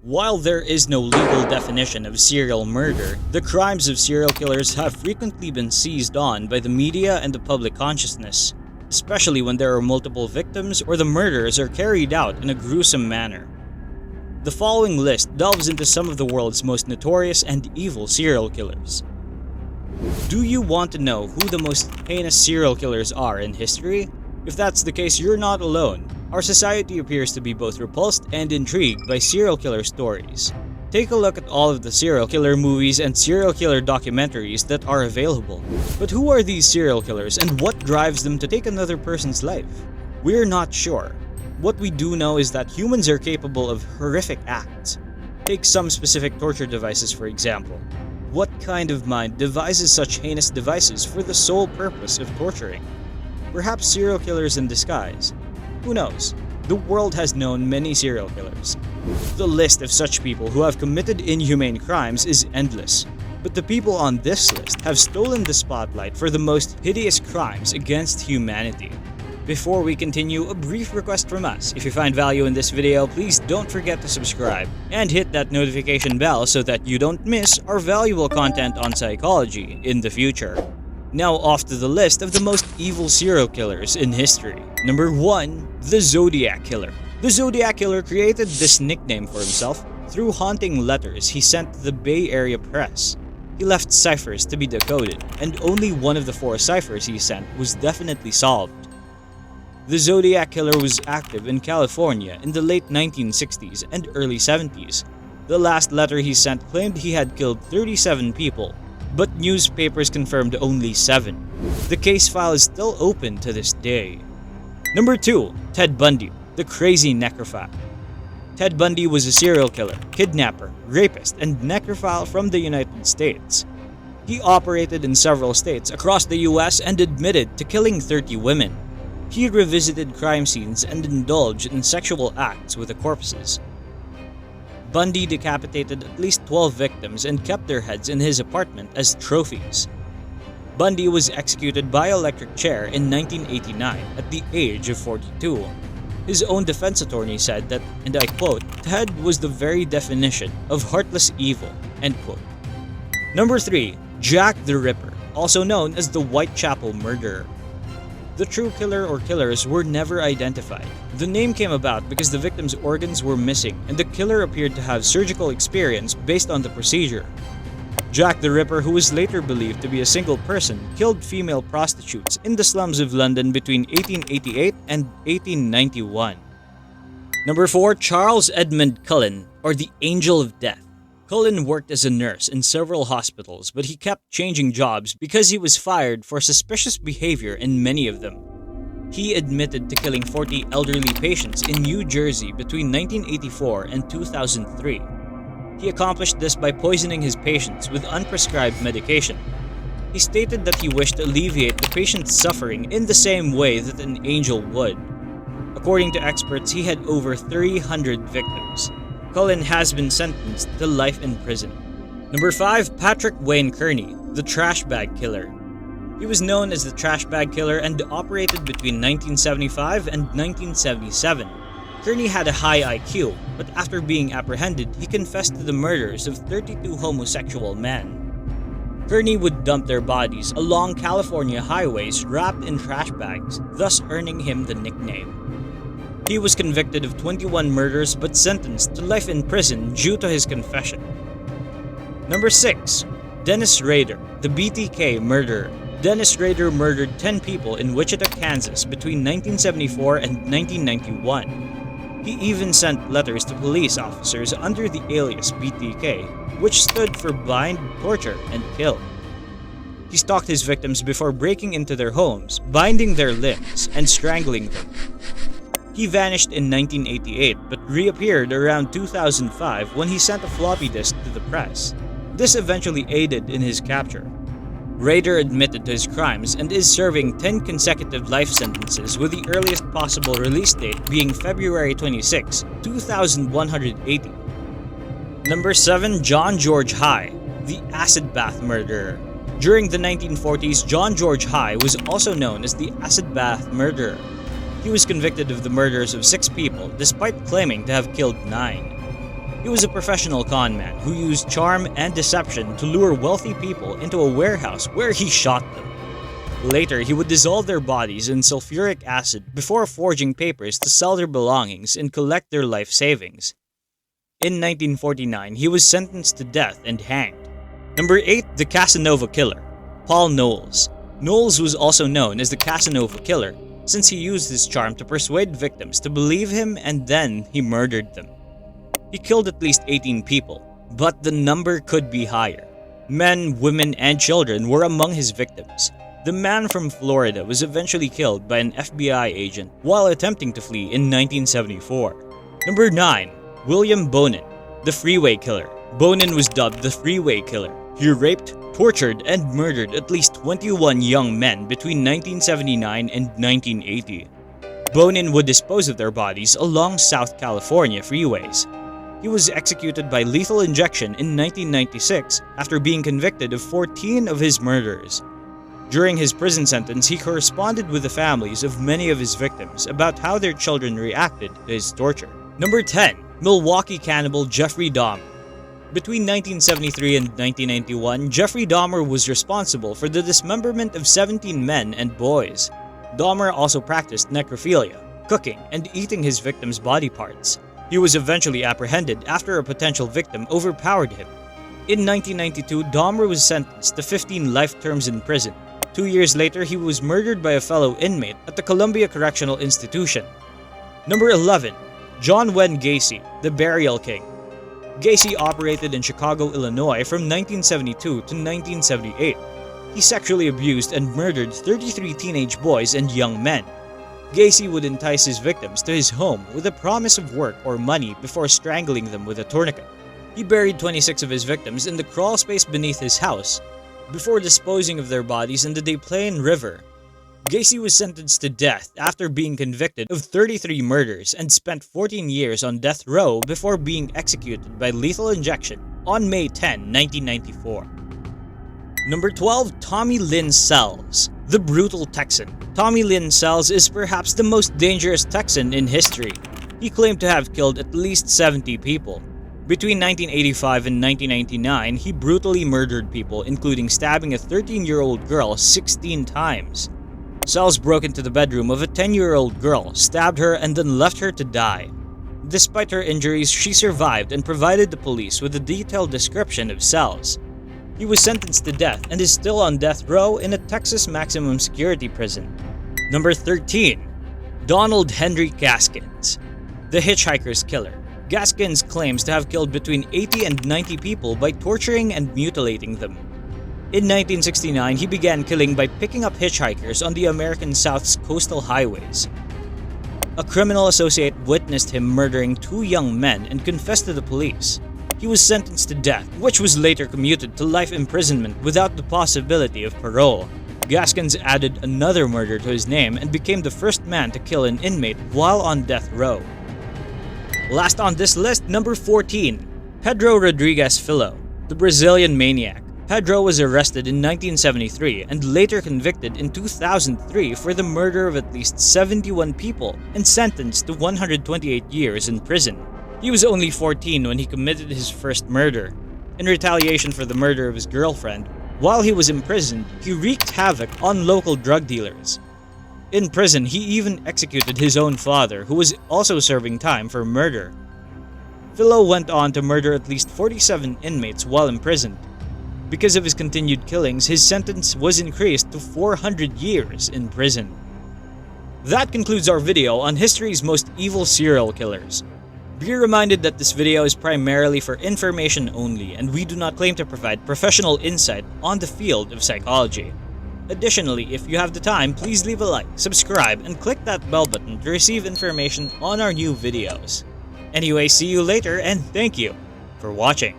While there is no legal definition of serial murder, the crimes of serial killers have frequently been seized on by the media and the public consciousness, especially when there are multiple victims or the murders are carried out in a gruesome manner. The following list delves into some of the world's most notorious and evil serial killers. Do you want to know who the most heinous serial killers are in history? If that's the case, you're not alone. Our society appears to be both repulsed and intrigued by serial killer stories. Take a look at all of the serial killer movies and serial killer documentaries that are available. But who are these serial killers and what drives them to take another person's life? We're not sure. What we do know is that humans are capable of horrific acts. Take some specific torture devices for example. What kind of mind devises such heinous devices for the sole purpose of torturing? Perhaps serial killers in disguise. Who knows? The world has known many serial killers. The list of such people who have committed inhumane crimes is endless, but the people on this list have stolen the spotlight for the most hideous crimes against humanity. Before we continue, a brief request from us. If you find value in this video, please don't forget to subscribe and hit that notification bell so that you don't miss our valuable content on psychology in the future. Now off to the list of the most evil serial killers in history. Number 1. The Zodiac Killer. The Zodiac Killer created this nickname for himself through haunting letters he sent to the Bay Area press. He left ciphers to be decoded, and only one of the 4 ciphers he sent was definitely solved. The Zodiac Killer was active in California in the late 1960s and early 70s. The last letter he sent claimed he had killed 37 people, but newspapers confirmed only 7. The case file is still open to this day. Number 2. Ted Bundy, the crazy necrophile. Ted Bundy was a serial killer, kidnapper, rapist, and necrophile from the United States. He operated in several states across the US and admitted to killing 30 women. He revisited crime scenes and indulged in sexual acts with the corpses. Bundy decapitated at least 12 victims and kept their heads in his apartment as trophies. Bundy was executed by electric chair in 1989 at the age of 42. His own defense attorney said that, and I quote, "Ted was the very definition of heartless evil," end quote. Number 3. Jack the Ripper, also known as the Whitechapel Murderer. The true killer or killers were never identified. The name came about because the victim's organs were missing and the killer appeared to have surgical experience based on the procedure. Jack the Ripper, who was later believed to be a single person, killed female prostitutes in the slums of London between 1888 and 1891. Number 4. Charles Edmund Cullen, or the Angel of Death. Cullen worked as a nurse in several hospitals, but he kept changing jobs because he was fired for suspicious behavior in many of them. He admitted to killing 40 elderly patients in New Jersey between 1984 and 2003. He accomplished this by poisoning his patients with unprescribed medication. He stated that he wished to alleviate the patient's suffering in the same way that an angel would. According to experts, he had over 300 victims. Cullen has been sentenced to life in prison. Number 5. Patrick Wayne Kearney, the Trash Bag Killer. He was known as the Trash Bag Killer and operated between 1975 and 1977. Kearney had a high IQ, but after being apprehended, he confessed to the murders of 32 homosexual men. Kearney would dump their bodies along California highways wrapped in trash bags, thus earning him the nickname. He was convicted of 21 murders but sentenced to life in prison due to his confession. Number 6. Dennis Rader, the BTK Murderer. Dennis Rader murdered 10 people in Wichita, Kansas between 1974 and 1991. He even sent letters to police officers under the alias BTK, which stood for Bind, Torture, and Kill. He stalked his victims before breaking into their homes, binding their limbs, and strangling them. He vanished in 1988 but reappeared around 2005 when he sent a floppy disk to the press. This eventually aided in his capture. Rader admitted to his crimes and is serving 10 consecutive life sentences, with the earliest possible release date being February 26, 2180. Number 7. John George High, the Acid Bath Murderer. During the 1940s, John George High was also known as the Acid Bath Murderer. He was convicted of the murders of 6 people despite claiming to have killed 9. He was a professional con man who used charm and deception to lure wealthy people into a warehouse where he shot them. Later, he would dissolve their bodies in sulfuric acid before forging papers to sell their belongings and collect their life savings. In 1949, he was sentenced to death and hanged. Number 8. The Casanova Killer, Paul Knowles. Knowles was also known as the Casanova Killer since he used his charm to persuade victims to believe him and then he murdered them. He killed at least 18 people, but the number could be higher. Men, women, and children were among his victims. The man from Florida was eventually killed by an FBI agent while attempting to flee in 1974. Number 9. William Bonin, the Freeway Killer. Bonin was dubbed the Freeway Killer. He raped, tortured, and murdered at least 21 young men between 1979 and 1980. Bonin would dispose of their bodies along South California freeways. He was executed by lethal injection in 1996 after being convicted of 14 of his murders. During his prison sentence, he corresponded with the families of many of his victims about how their children reacted to his torture. Number 10. Milwaukee cannibal Jeffrey Dahmer. Between 1973 and 1991, Jeffrey Dahmer was responsible for the dismemberment of 17 men and boys. Dahmer also practiced necrophilia, cooking, and eating his victims' body parts. He was eventually apprehended after a potential victim overpowered him. In 1992, Dahmer was sentenced to 15 life terms in prison. 2 years later, he was murdered by a fellow inmate at the Columbia Correctional Institution. Number 11. John Wayne Gacy, the Burial King. Gacy operated in Chicago, Illinois from 1972 to 1978. He sexually abused and murdered 33 teenage boys and young men. Gacy would entice his victims to his home with a promise of work or money before strangling them with a tourniquet. He buried 26 of his victims in the crawl space beneath his house before disposing of their bodies in the Des Plaines River. Gacy was sentenced to death after being convicted of 33 murders and spent 14 years on death row before being executed by lethal injection on May 10, 1994. Number 12. Tommy Lynn Sells, the Brutal Texan. Tommy Lynn Sells is perhaps the most dangerous Texan in history. He claimed to have killed at least 70 people. Between 1985 and 1999, he brutally murdered people, including stabbing a 13-year-old girl 16 times. Sells broke into the bedroom of a 10-year-old girl, stabbed her, and then left her to die. Despite her injuries, she survived and provided the police with a detailed description of Sells. He was sentenced to death and is still on death row in a Texas maximum security prison. Number 13. Donald Henry Gaskins, the Hitchhiker's Killer. Gaskins claims to have killed between 80 and 90 people by torturing and mutilating them. In 1969, he began killing by picking up hitchhikers on the American South's coastal highways. A criminal associate witnessed him murdering 2 young men and confessed to the police. He was sentenced to death, which was later commuted to life imprisonment without the possibility of parole. Gaskins added another murder to his name and became the first man to kill an inmate while on death row. Last on this list, number 14. Pedro Rodrigues Filho, the Brazilian maniac. Pedro was arrested in 1973 and later convicted in 2003 for the murder of at least 71 people and sentenced to 128 years in prison. He was only 14 when he committed his first murder. In retaliation for the murder of his girlfriend, while he was imprisoned, he wreaked havoc on local drug dealers. In prison, he even executed his own father, who was also serving time for murder. Filho went on to murder at least 47 inmates while imprisoned. Because of his continued killings, his sentence was increased to 400 years in prison. That concludes our video on history's most evil serial killers. Be reminded that this video is primarily for information only, and we do not claim to provide professional insight on the field of psychology. Additionally, if you have the time, please leave a like, subscribe, and click that bell button to receive information on our new videos. Anyway, see you later, and thank you for watching.